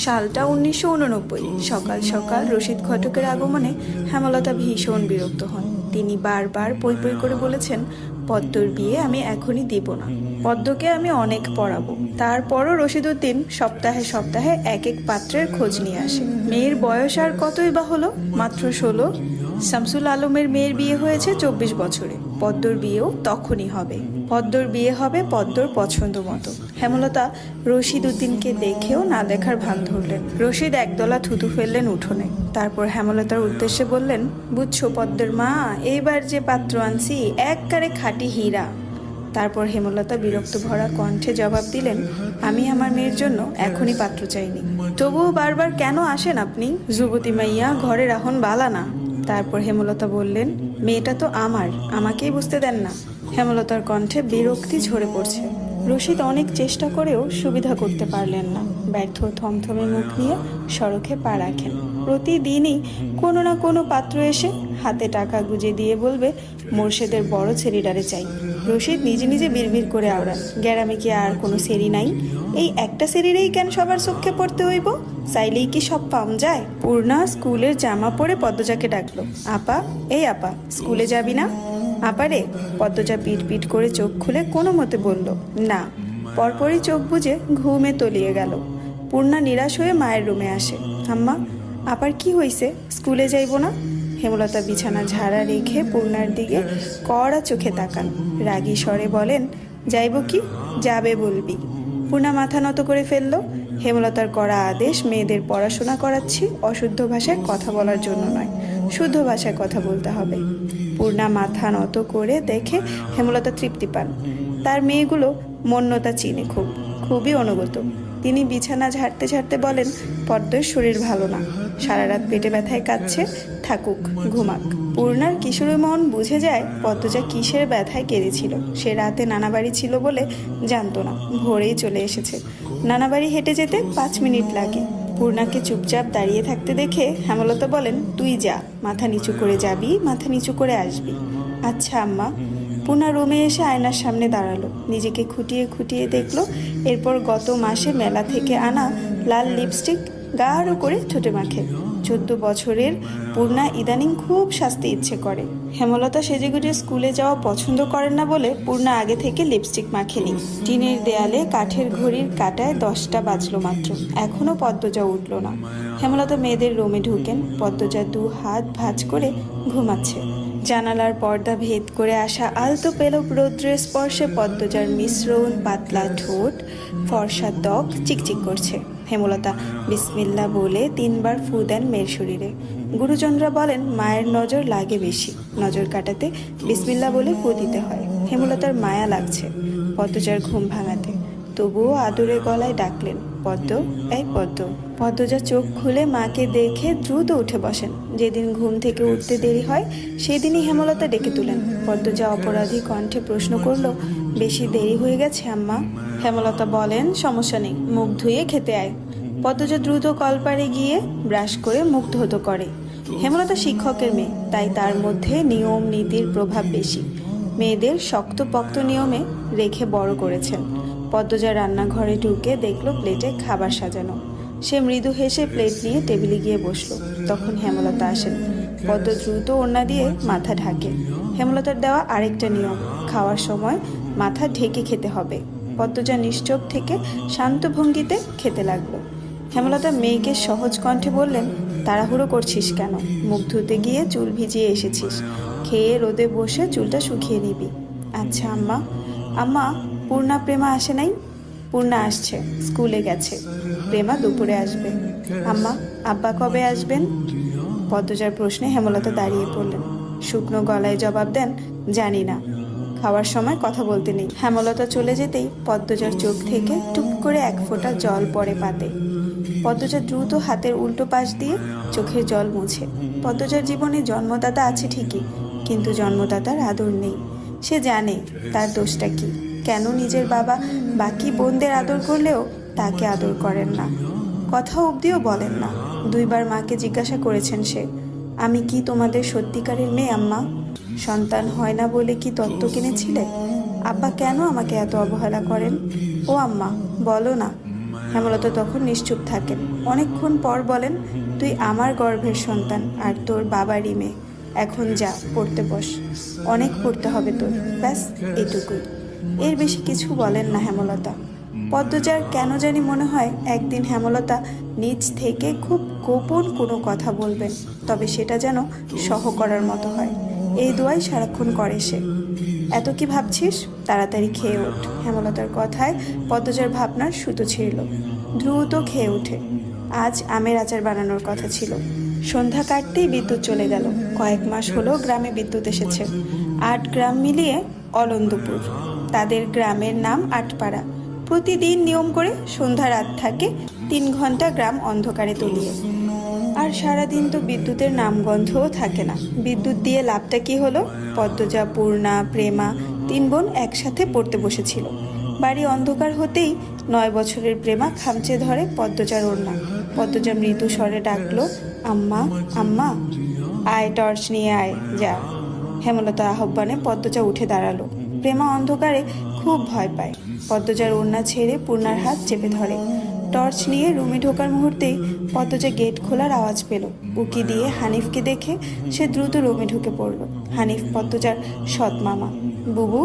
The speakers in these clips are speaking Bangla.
সালটা 1989। সকাল সকাল রশিদ ঘটকের আগমনে হেমলতা ভীষণ বিরক্ত হন। তিনি বারবার পই পই করে বলেছেন, পদ্মর বিয়ে আমি এখনই দিব না। পদ্মকে আমি অনেক পড়াবো। তারপরও রশিদউদ্দিন সপ্তাহে সপ্তাহে এক এক পাত্রের খোঁজ নিয়ে আসে। মেয়ের বয়স আর কতই বা হলো, মাত্র 16। শামসুল আলমের মেয়ের বিয়ে হয়েছে 24 বছরে। পদ্মর বিয়েও তখনই হবে। পদ্মর বিয়ে হবে পদ্মর পছন্দ মতো। হেমলতা রশিদউদ্দিনকে দেখেও না দেখার ভান ধরলেন। রশিদ একদলা থুতু ফেললেন উঠোনে। তারপর হেমলতার উদ্দেশ্যে বললেন, বুঝছো পদ্মের মা, এইবার যে পাত্র আনছি একবারে খাঁটি হীরা। তারপর হেমলতা বিরক্ত ভরা কণ্ঠে জবাব দিলেন, আমি আমার মেয়ের জন্য এখনই পাত্র চাইনি। তবুও বারবার কেন আসেন আপনি? যুবতী মাইয়া ঘরে রাহন বালা না। তারপর হেমলতা বললেন, মেয়েটা তো আমার, আমাকেই বুঝতে দেন না। হেমলতার কণ্ঠে বিরক্তি ঝরে পড়ছে। রশিদ অনেক চেষ্টা করেও সুবিধা করতে পারলেন না। ব্যর্থ থমথমে মুখ নিয়ে সড়কে পা রাখেন। প্রতিদিনই কোনো না কোনো পাত্র এসে হাতে টাকা গুজে দিয়ে বলবে, মোর্শেদের বড় ছেলেটারে চাই। রশিদ নিজে নিজে বিড়বিড় করে আওড়ান, গ্যারামে কি আর কোনো সেরি নাই? এই একটা সেরিরেই কেন সবার চোখে পড়তে হইব? চাইলেই কি সব পাম যায়? পূর্ণা স্কুলের জামা পরে পদ্মজাকে ডাকলো, আপা, এই আপা, স্কুলে যাবি না? আপারে। পদ্মজা পিট পিট করে চোখ খুলে কোনো মতে বলল, না। পরপরই চোখ বুজে ঘুমে তলিয়ে গেল। পূর্ণা নিরাশ হয়ে মায়ের রুমে আসে। আম্মা, আপার কি হইছে? স্কুলে যাইব না? হেমলতা বিছানা ঝাড়া রেখে পূর্ণার দিকে কড়া চোখে তাকান। রাগী স্বরে বলেন, যাইব কি? যাবে বলবি। পূর্ণা মাথা নত করে ফেলল। হেমলতার করা আদেশ, মেয়েদের পড়াশোনা করাচ্ছি, অশুদ্ধ ভাষায় কথা বলার জন্য নয়, শুদ্ধ ভাষায় কথা বলতে হবে। পূর্ণা মাথা নত করে দেখে হেমলতা তৃপ্তি পান। তার মেয়েগুলো মন্যতা চিনে খুবই অনুগত। তিনি বিছানা ঝাড়তে ঝাড়তে বলেন, পদ্মের শরীর ভালো না, সারা রাত পেটে ব্যথায় কাঁদছে, থাকুক, ঘুমাক। পূর্ণার কিশোরী মন বুঝে যায় পদ্মজা কিসের ব্যথায় কেঁদেছিল। সে রাতে নানাবাড়ি ছিল বলে জানতো না, ভোরেই চলে এসেছে। নানাবাড়ি হেঁটে যেতে 5 মিনিট লাগে। পূর্ণাকে চুপচাপ দাঁড়িয়ে থাকতে দেখে হেমলতা বলেন, তুই যা, মাথা নিচু করে যাবি, মাথা নিচু করে আসবি। আচ্ছা আম্মা। পূর্ণা রুমে এসে আয়নার সামনে দাঁড়ালো, নিজেকে খুঁটিয়ে খুঁটিয়ে দেখলো। এরপর গত মাসে মেলা থেকে আনা লাল লিপস্টিক গাঢ় করে ঠোঁটে মাখে। 14 বছরের পূর্ণা ইদানিং খুব সাজতে ইচ্ছে করে। হেমলতা সেজেগুজে স্কুলে যাওয়া পছন্দ করেন না বলে পূর্ণা আগে থেকে লিপস্টিক মাখেনি। টিনের দেয়ালে কাঠের ঘড়ির কাঁটায় 10টা বাজলো মাত্র, এখনো পদ্মজা উঠল না। হেমলতা মেয়েদের রুমে ঢুকেন। পদ্মজা 2 হাত ভাঁজ করে ঘুমাচ্ছে। জানালার পর্দা ভেদ করে আসা আলতো পেলব রৌদ্রের স্পর্শে পদ্মজার মিশ্রণ, পাতলা ঠোঁট, ফর্সা ত্বক চিকচিক করছে। হেমলতা বিসমিল্লা বলে 3 বার ফু দেন মেয়ের শরীরে। গুরুজনরা বলেন, মায়ের নজর লাগে বেশি, নজর কাটাতে বিসমিল্লা বলে ফু দিতে হয়। হেমলতার মায়া লাগছে পদ্মজার ঘুম ভাঙাতে, তবুও আদরে গলায় ডাকলেন, পদ্ম, এই পদ্ম। পদ্মজা চোখ খুলে মাকে দেখে দ্রুত উঠে বসেন। যেদিন ঘুম থেকে উঠতে দেরি হয় সেদিনই হেমলতা ডেকে তুলেন। পদ্মজা অপরাধী কণ্ঠে প্রশ্ন করল, বেশি দেরি হয়ে গেছে আম্মা? হেমলতা বলেন, সমস্যা নেই, মুখ ধুয়ে খেতে আয়। পদ্মজা দ্রুত কলপারে গিয়ে ব্রাশ করে মুখ ধৌত করে। হেমলতা শিক্ষকের মেয়ে, তাই তার মধ্যে নিয়ম নীতির প্রভাব বেশি। মেয়েদের শক্তপোক্ত নিয়মে রেখে বড় করেছেন। পদ্মজা রান্নাঘরে ঢুকে দেখলো প্লেটে খাবার সাজানো। সে মৃদু হেসে প্লেট নিয়ে টেবিলে গিয়ে বসলো। তখন হেমলতা আসেন। পদ্ম দ্রুত ওড়না দিয়ে মাথা ঢাকে। হেমলতার দেওয়া আরেকটা নিয়ম, খাওয়ার সময় মাথা ঢেকে খেতে হবে। পদ্মজা নিশ্চুপ থেকে শান্ত ভঙ্গিতে খেতে লাগলো। হেমলতা মেয়েকে সহজ কণ্ঠে বললেন, তাড়াহুড়ো করছিস কেন? মুখ ধুতে গিয়ে চুল ভিজিয়ে এসেছিস, খেয়ে রোদে বসে চুলটা শুকিয়ে নিবি। আচ্ছা আম্মা। আম্মা, পূর্ণা প্রেমা আসে নাই? পূর্ণা আসছে, স্কুলে গেছে। প্রেমা দুপুরে আসবে। আম্মা, আব্বা কবে আসবেন? পদ্মজার প্রশ্নে হেমলতা দাঁড়িয়ে পড়লেন। শুকনো গলায় জবাব দেন, জানি না, খাওয়ার সময় কথা বলতে নেই। হেমলতা চলে যেতেই পদ্মজার চোখ থেকে টুপ করে 1 ফোঁটা জল পড়ে পাতে। পদ্মজা দ্রুত হাতের উল্টো পাশ দিয়ে চোখের জল মুছে। পদ্মজার জীবনে জন্মদাতা আছে ঠিকই, কিন্তু জন্মদাতার আদর নেই। সে জানে তার দোষটা কি, কেন নিজের বাবা বাকি বোনদের আদর করলেও তাকে আদর করেন না, কথা অবধিও বলেন না। 2 বার মাকে জিজ্ঞাসা করেছেন সে, আমি কি তোমাদের সত্যিকারের মেয়ে আম্মা? সন্তান হয় না বলে কি দত্তক কিনেছিলে? আব্বা কেন আমাকে এত অবহেলা করেন? ও আম্মা, বলো না। হেমলতা তখন নিশ্চুপ থাকেন। অনেকক্ষণ পর বলেন, তুই আমার গর্ভের সন্তান আর তোর বাবারই মেয়ে। এখন যা, পড়তে বস, অনেক পড়তে হবে তোর, ব্যাস এইটুকুই। এর বেশি কিছু বলেন না হেমলতা। পদ্মজার কেন জানি মনে হয় একদিন হেমলতা নিজ থেকে খুব গোপন কোনো কথা বলবেন, তবে সেটা যেন সহ করার মতো হয়। এই দোয়াই সারাক্ষণ করে সে। এত কি ভাবছিস, তাড়াতাড়ি খেয়ে ওঠ। হেমলতার কথায় পদ্মজার ভাবনার সুতো ছিঁড়ল। দ্রুত খেয়ে ওঠে। আজ আমের আচার বানানোর কথা ছিল। সন্ধ্যা কাটতেই বিদ্যুৎ চলে গেল। কয়েক মাস হলো গ্রামে বিদ্যুৎ এসেছে। 8 গ্রাম মিলিয়ে অলন্দপুর। তাদের গ্রামের নাম আটপাড়া। প্রতিদিন নিয়ম করে সন্ধ্যা রাত থাকে 3 ঘন্টা গ্রাম অন্ধকারে তলিয়ে। আর সারাদিন তো বিদ্যুতের নামগন্ধও থাকে না। বিদ্যুৎ দিয়ে লাভটা কি হলো? পদ্মজা, পূর্ণা, প্রেমা 3 বোন একসাথে পড়তে বসেছিল। বাড়ি অন্ধকার হতেই 9 বছরের প্রেমা খামচে ধরে পদ্মজার ওড়না। পদ্মজা মৃদু স্বরে ডাকলো, আম্মা আম্মা, আয় টর্চ নিয়ে আয় যা। হেমলতা আহ্বানে পদ্মজা উঠে দাঁড়ালো। প্রেমা অন্ধকারে খুব ভয় পায়। পদ্মজার ওড়না ছেড়ে পূর্ণার হাত চেপে ধরে। টর্চ নিয়ে রুমে ঢোকার মুহূর্তেই পদ্মজা গেট খোলার আওয়াজ পেল। উকি দিয়ে হানিফকে দেখে সে দ্রুত রুমে ঢুকে পড়ল। হানিফ পদ্মজার সৎ মামা। বুবু,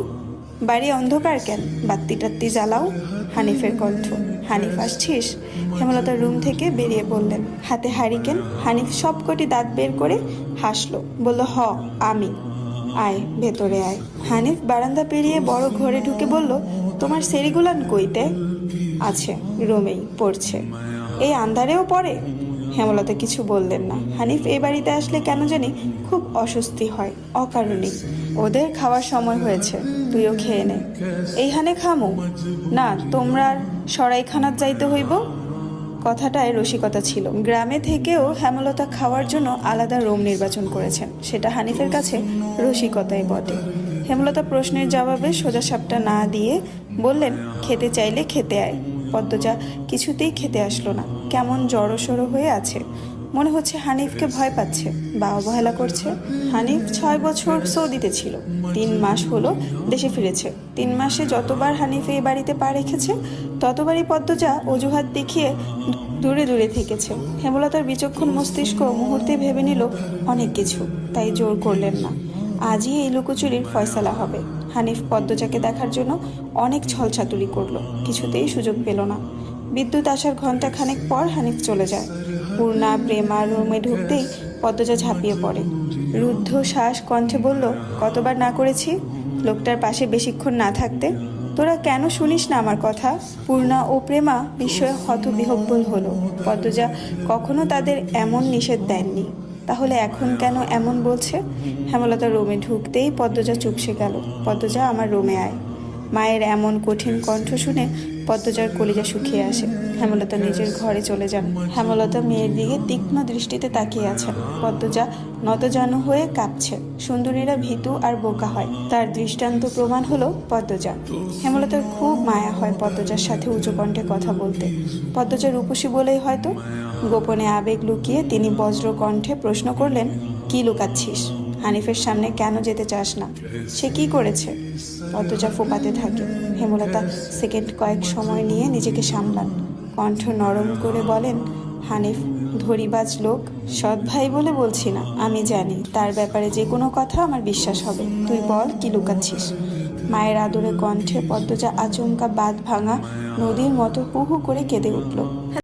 বাড়ি অন্ধকার কেন? বাত্তি টাত্তি জ্বালাও। হানিফের কণ্ঠ। হানিফ, আসছিস? হেমলতার রুম থেকে বেরিয়ে পড়লেন, হাতে হারিকেন। হানিফ সবকটি দাঁত বের করে হাসলো, বলল, হ আমি। আয় ভেতরে আয়। হানিফ বারান্দা পেরিয়ে বড় ঘরে ঢুকে বলল, তোমার সেরিগুলান কইতে? আছে, রুমেই পড়ছে। এই আন্ধারেও পড়ে? হেমলতা কিছু বললেন না। হানিফ এই বাড়িতে আসলে কেন জানি খুব অস্বস্তি হয়, অকারণেই। ওদের খাওয়ার সময় হয়েছে, তুইও খেয়ে নে। এইখানে খামু না, তোমরা সরাইখানাত যাইতে হইব। কথাটায় রসিকতা ছিল। গ্রামে থেকেও হেমলতা খাওয়ার জন্য আলাদা রুম নির্বাচন করেছেন। সেটা হানিফের কাছে রসিকতাই বটে। হেমলতা প্রশ্নের জবাবে সোজাসাপটা না দিয়ে বললেন, খেতে চাইলে খেতে আয়। পদ্মজা কিছুতেই খেতে আসলো না। কেমন জড়সড়ো হয়ে আছে। মনে হচ্ছে হানিফকে ভয় পাচ্ছে বা অবহেলা করছে। হানিফ 6 বছর সৌদিতে ছিল। 3 মাস হলো দেশে ফিরেছে। 3 মাসে যতবার হানিফ এই বাড়িতে পা রেখেছে ততবারই পদ্মজা অজুহাত দেখিয়ে দূরে দূরে থেকেছে। হেমলতার বিচক্ষণ মস্তিষ্ক মুহূর্তে ভেবে নিল অনেক কিছু, তাই জোর করলেন না। আজই এই লুকোচুরির ফয়সালা হবে। হানিফ পদ্মজাকে দেখার জন্য অনেক ছলচাতুরি করলো, কিছুতেই সুযোগ পেল না। বিদ্যুৎ আসার ঘন্টা খানেক পর হানিফ চলে যায়। পূর্ণা, প্রেমা রুমে ঢুকতেই পদ্মজা ঝাঁপিয়ে পড়ে। রুদ্ধ শ্বাস কণ্ঠে বলল, কতবার না করেছি লোকটার পাশে বেশিক্ষণ না থাকতে। তোরা কেন শুনিস না আমার কথা? পূর্ণা ও প্রেমা বিস্ময়ে হতবিহ্বল হলো। পদ্মজা কখনো তাদের এমন নিষেধ দেননি, তাহলে এখন কেন এমন বলছে? হেমলতা রুমে ঢুকতেই পদ্মজা চুপসে গেল। পদ্মজা, আমার রুমে আয়। মায়ের এমন কঠিন কণ্ঠ শুনে পদ্মজার কলিজা শুকিয়ে আসে। হেমলতা নিজের ঘরে চলে যান। হেমলতা মেয়ের দিকে তীক্ষ্ণ দৃষ্টিতে তাকিয়ে আছেন। পদ্মজা নতজানু হয়ে কাঁপছে। সুন্দরীরা ভীতু আর বোকা হয়, তার দৃষ্টান্ত প্রমাণ হলো পদ্মজা। হেমলতার খুব মায়া হয় পদ্মজার সাথে উঁচু কণ্ঠে কথা বলতে। পদ্মজা রূপসী বলেই হয়তো। গোপনে আবেগ লুকিয়ে তিনি বজ্র কণ্ঠে প্রশ্ন করলেন, কি লুকাচ্ছিস? হানিফের সামনে কেন যেতে চাস না? সে কি করেছে? পদ্মজা ফোপাতে থাকে। হেমলতা সেকেন্ড কয়েক সময় নিয়ে নিজেকে সামলান। কণ্ঠ নরম করে বলেন, হানিফ ধরিবাজ লোক, সৎ ভাই বলে বলছি না। আমি জানি তার ব্যাপারে যে কোনো কথা আমার বিশ্বাস হবে। তুই বল, কি লুকাচ্ছিস? মায়ের আদরে কণ্ঠে পদ্মজা আচমকা বাঁধ ভাঙা নদীর মতো হু হু করে কেঁদে উঠল।